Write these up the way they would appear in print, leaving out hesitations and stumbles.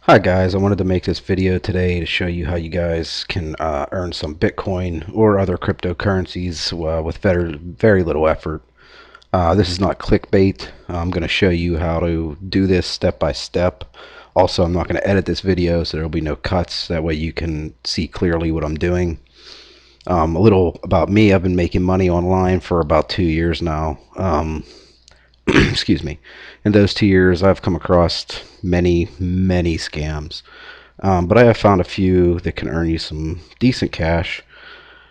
Hi guys, I wanted to make this video today to show you how you guys can earn some Bitcoin or other cryptocurrencies with very little effort. This is not clickbait. I'm going to show you how to do this step by step. Also, I'm not going to edit this video, so there will be no cuts. That way you can see clearly what I'm doing. A little about me: I've been making money online for about 2 years now. Excuse me. In those 2 years, I've come across many scams. But I have found a few that can earn you some decent cash.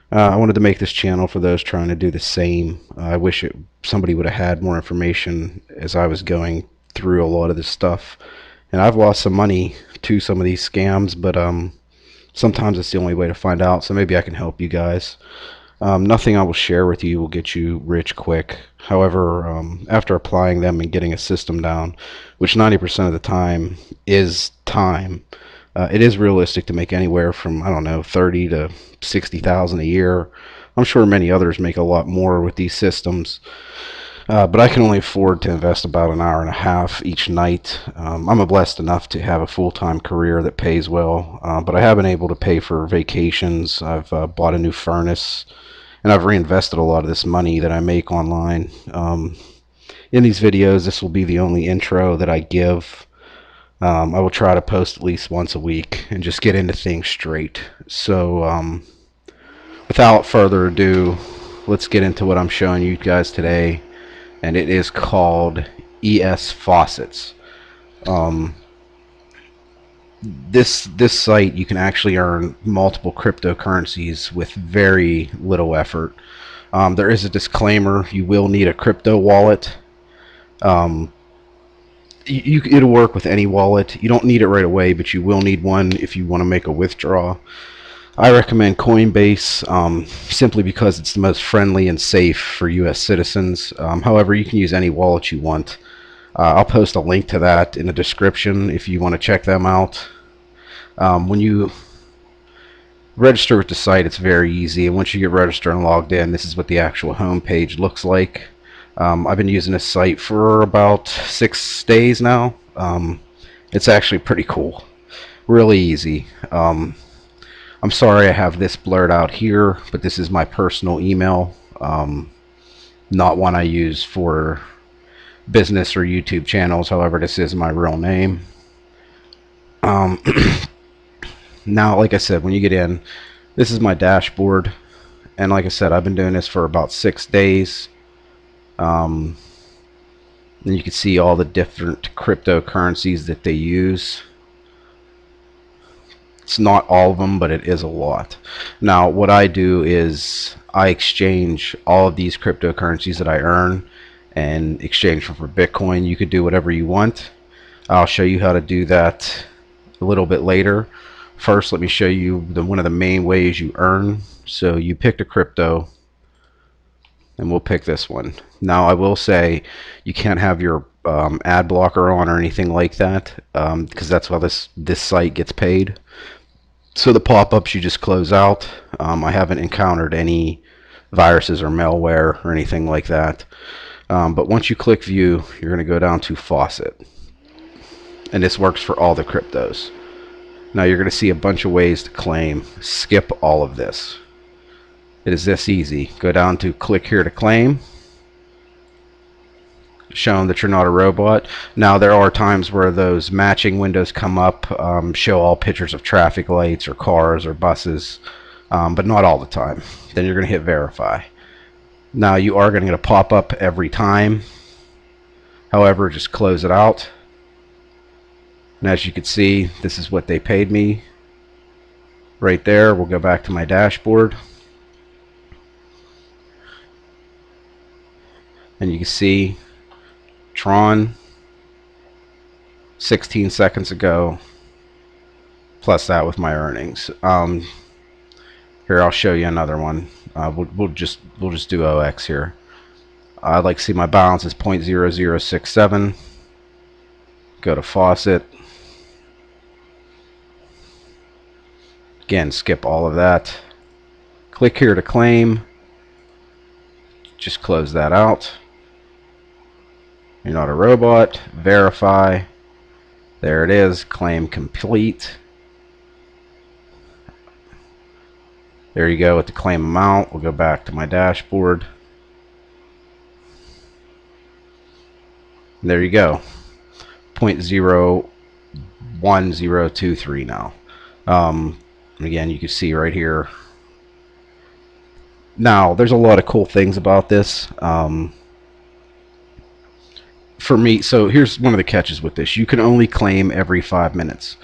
I wanted to make this channel for those trying to do the same. I wish somebody would have had more information as I was going through a lot of this stuff. And I've lost some money to some of these scams, but sometimes it's the only way to find out. So maybe I can help you guys. Nothing I will share with you will get you rich quick. However, after applying them and getting a system down, which 90% of the time is time, it is realistic to make anywhere from, I don't know, 30 to 60,000 a year. I'm sure many others make a lot more with these systems, but I can only afford to invest about an hour and a half each night. I'm blessed enough to have a full-time career that pays well, but I have been able to pay for vacations. I've bought a new furnace, and I've reinvested a lot of this money that I make online. In these videos, this will be the only intro that I give. I will try to post at least once a week and just get into things straight. So without further ado, let's get into what I'm showing you guys today, and it is called ESFaucets. This site, you can actually earn multiple cryptocurrencies with very little effort. There is a disclaimer: you will need a crypto wallet. Um, it'll work with any wallet. You don't need it right away, but you will need one if you want to make a withdrawal. I recommend Coinbase simply because it's the most friendly and safe for US citizens. However, you can use any wallet you want. I'll post a link to that in the description if you want to check them out. When you register with the site, it's very easy, and once you get registered and logged in, this is what the actual home page looks like. I've been using this site for about 6 days now. It's actually pretty cool, really easy. I'm sorry I have this blurred out here, but this is my personal email, not one I use for business or YouTube channels. However, this is my real name. Now, like I said, when you get in, this is my dashboard, and like I said, I've been doing this for about 6 days. And you can see all the different cryptocurrencies that they use. It's not all of them, but it is a lot. Now, what I do is I exchange all of these cryptocurrencies that I earn and exchange them for Bitcoin. You could do whatever you want. I'll show you how to do that a little bit later. First, let me show you one of the main ways you earn. So you picked a crypto, and we'll pick this one. Now, I will say you can't have your ad blocker on or anything like that, because that's how this site gets paid. So the pop-ups you just close out. I haven't encountered any viruses or malware or anything like that. But once you click view, you're going to go down to faucet, and this works for all the cryptos. Now you're going to see a bunch of ways to claim. Skip all of this. It is this easy. Go down to click here to claim. Showing that you're not a robot. Now there are times where those matching windows come up, show all pictures of traffic lights or cars or buses, but not all the time. Then you're going to hit verify. Now you are going to get a pop-up every time. However, just close it out. And as you can see, this is what they paid me. Right there, we'll go back to my dashboard. And you can see Tron 16 seconds ago, plus that with my earnings. Here, I'll show you another one. We'll just do OX here. I'd like to see my balance is 0.0067. Go to faucet. Again, skip all of that. Click here to claim. Just close that out. You're not a robot. Verify. There it is, claim complete. There you go with the claim amount. We'll go back to my dashboard. There you go, 0.01023 now. Again, you can see right here. Now, there's a lot of cool things about this. For me, so here's one of the catches with this. You can only claim every 5 minutes.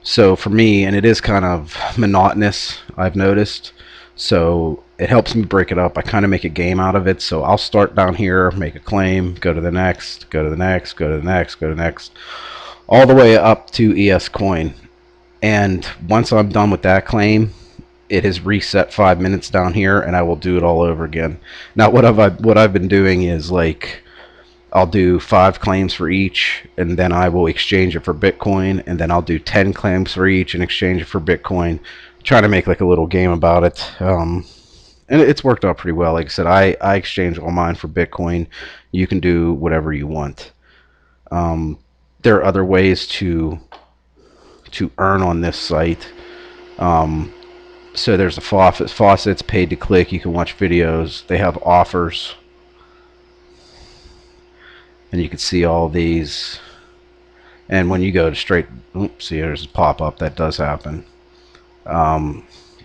So for me, and it is kind of monotonous, I've noticed. So it helps me break it up. I kind of make a game out of it. So I'll start down here, make a claim, go to the next, go to the next, go to the next, go to the next, all the way up to ESCoin. And once I'm done with that claim, it has reset 5 minutes down here, and I will do it all over again. Now, what I've been doing is, like, I'll do 5 claims for each, and then I will exchange it for Bitcoin, and then I'll do 10 claims for each and exchange it for Bitcoin. Try to make like a little game about it, and it's worked out pretty well. Like I said, I exchange all mine for Bitcoin. You can do whatever you want. There are other ways to earn on this site. So there's a Faucet's paid to click. You can watch videos. They have offers, and you can see all these. And when you go to straight, oops, see, there's a pop-up. That does happen.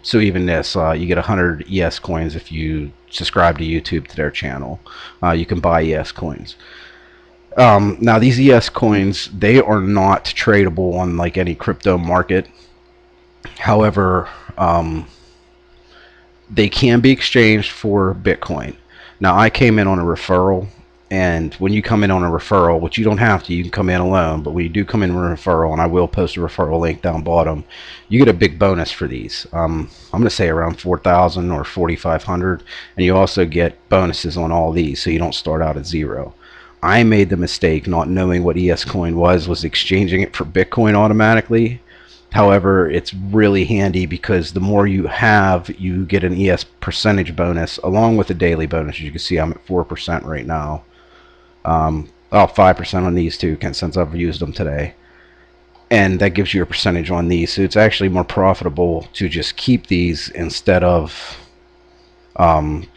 So even this, you get 100 ES coins if you subscribe to YouTube to their channel. You can buy ES coins. Now these ES coins, they are not tradable on like any crypto market. However, they can be exchanged for Bitcoin. Now I came in on a referral, and when you come in on a referral, which you don't have to, you can come in alone, but when you do come in on a referral, and I will post a referral link down bottom, you get a big bonus for these. I'm going to say around 4,000 or 4,500, and you also get bonuses on all these, so you don't start out at zero. I made the mistake, not knowing what ESCoin was exchanging it for Bitcoin automatically. However, it's really handy because the more you have, you get an ES percentage bonus along with a daily bonus. As you can see, I'm at 4% right now. 5% on these two since I've used them today. And that gives you a percentage on these. So it's actually more profitable to just keep these instead of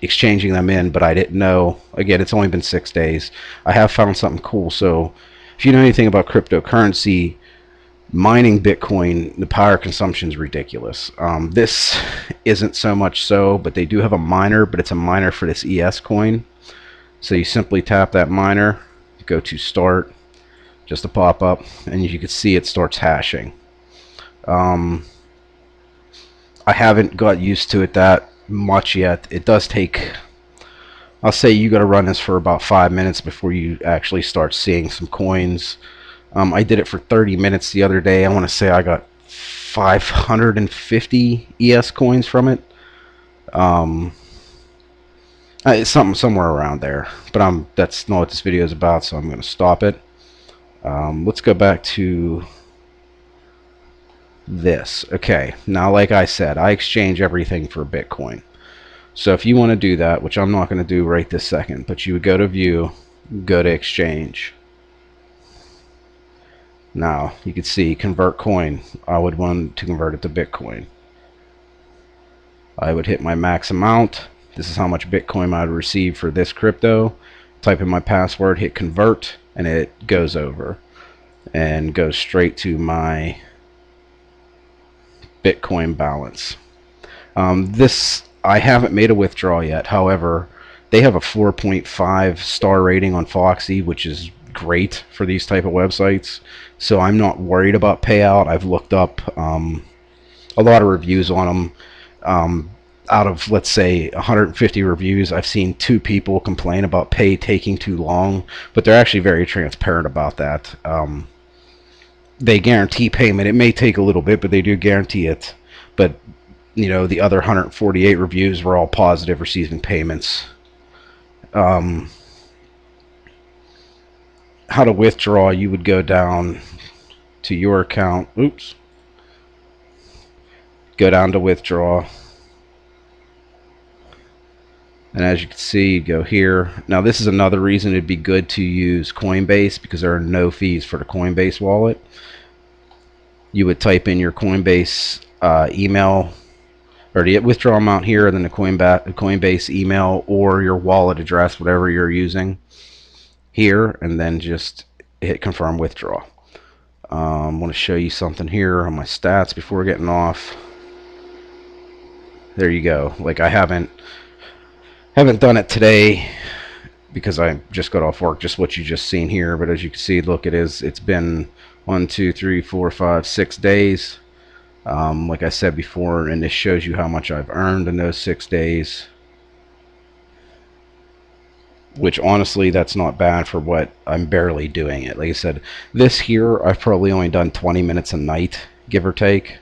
exchanging them in. But I didn't know. Again, it's only been 6 days. I have found something cool. So if you know anything about cryptocurrency, mining Bitcoin, the power consumption is ridiculous. This isn't so much so, but they do have a miner, but it's a miner for this ES coin. So you simply tap that miner, go to start, just a pop up, and you can see it starts hashing. I haven't got used to it that much yet. It does take, I'll say you got to run this for about 5 minutes before you actually start seeing some coins. I did it for 30 minutes the other day. I want to say I got 550 ES coins from it. It's somewhere around there, but that's not what this video is about, so I'm going to stop it. Let's go back to this. Okay, now like I said, I exchange everything for Bitcoin. So if you want to do that, which I'm not going to do right this second, but you would go to view, go to exchange. Now you can see convert coin. I would want to convert it to Bitcoin. I would hit my max amount. This is how much Bitcoin I would receive for this crypto. Type in my password, hit convert, and it goes over and goes straight to my Bitcoin balance. This, I haven't made a withdrawal yet. However, they have a 4.5 star rating on Foxy, which is great for these type of websites. So I'm not worried about payout. I've looked up a lot of reviews on them. Out of, let's say, 150 reviews, I've seen 2 people complain about pay taking too long, but they're actually very transparent about that. They guarantee payment. It may take a little bit, but they do guarantee it. But you know, the other 148 reviews were all positive, receiving payments. How to withdraw, you would go down to your account. Oops. Go down to withdraw. And as you can see, go here. Now this is another reason it'd be good to use Coinbase, because there are no fees for the Coinbase wallet. You would type in your Coinbase email or the withdrawal amount here, and then the Coinbase email or your wallet address, whatever you're using here, and then just hit confirm withdrawal. I want to show you something here on my stats before getting off. There you go. Like, I haven't done it today because I just got off work, just what you just seen here. But as you can see, look, it's been 1, 2, 3, 4, 5, 6 days. Like I said before, and this shows you how much I've earned in those 6 days, which honestly, that's not bad for what I'm barely doing it. Like I said, this here, I've probably only done 20 minutes a night, give or take.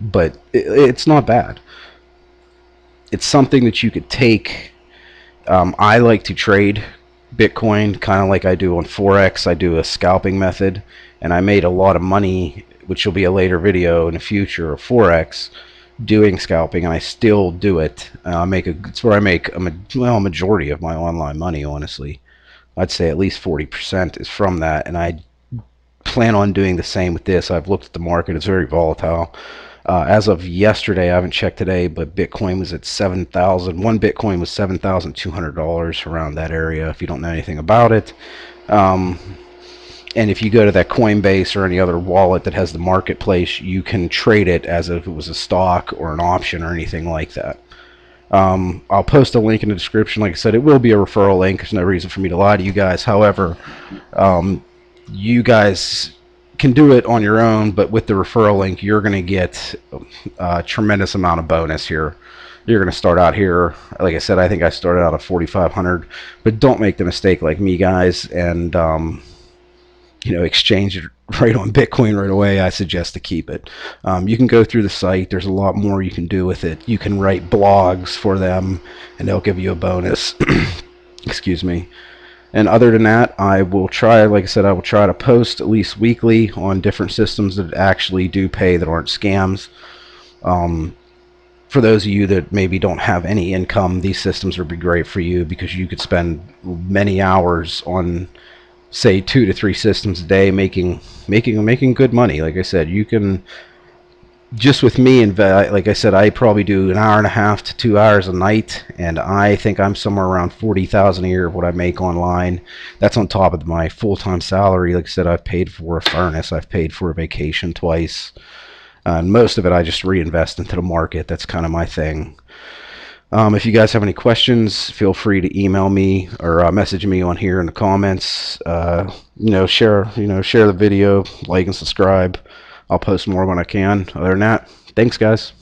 But it's not bad. It's something that you could take. I like to trade Bitcoin kind of like I do on Forex. I do a scalping method, and I made a lot of money, which will be a later video in the future of Forex, doing scalping, and I still do it. It's where I make a majority of my online money, honestly. I'd say at least 40% is from that, and I plan on doing the same with this. I've looked at the market. It's very volatile. As of yesterday, I haven't checked today, but Bitcoin was at 7,000. One Bitcoin was $7,200, around that area, if you don't know anything about it. And if you go to that Coinbase or any other wallet that has the marketplace, you can trade it as if it was a stock or an option or anything like that. I'll post a link in the description. Like I said, it will be a referral link. There's no reason for me to lie to you guys. However, you guys can do it on your own, but with the referral link, you're going to get a tremendous amount of bonus here. You're going to start out here, like I said, I think I started out at 4,500, but don't make the mistake like me, guys, and exchange it right on Bitcoin right away. I suggest to keep it. You can go through the site. There's a lot more you can do with it. You can write blogs for them, and they'll give you a bonus. Excuse me. And other than that, I will try, like I said, I will try to post at least weekly on different systems that actually do pay, that aren't scams. For those of you that maybe don't have any income, these systems would be great for you, because you could spend many hours on, say, 2 to 3 systems a day making good money. Like I said, you can, just with me, and like I said, I probably do an hour and a half to 2 hours a night, and I think I'm somewhere around 40,000 a year of what I make online. That's on top of my full-time salary. Like I said, I've paid for a furnace, I've paid for a vacation twice, and most of it I just reinvest into the market. That's kind of my thing. If you guys have any questions, feel free to email me or message me on here in the comments. Share the video, like and subscribe. I'll post more when I can. Other than that, thanks, guys.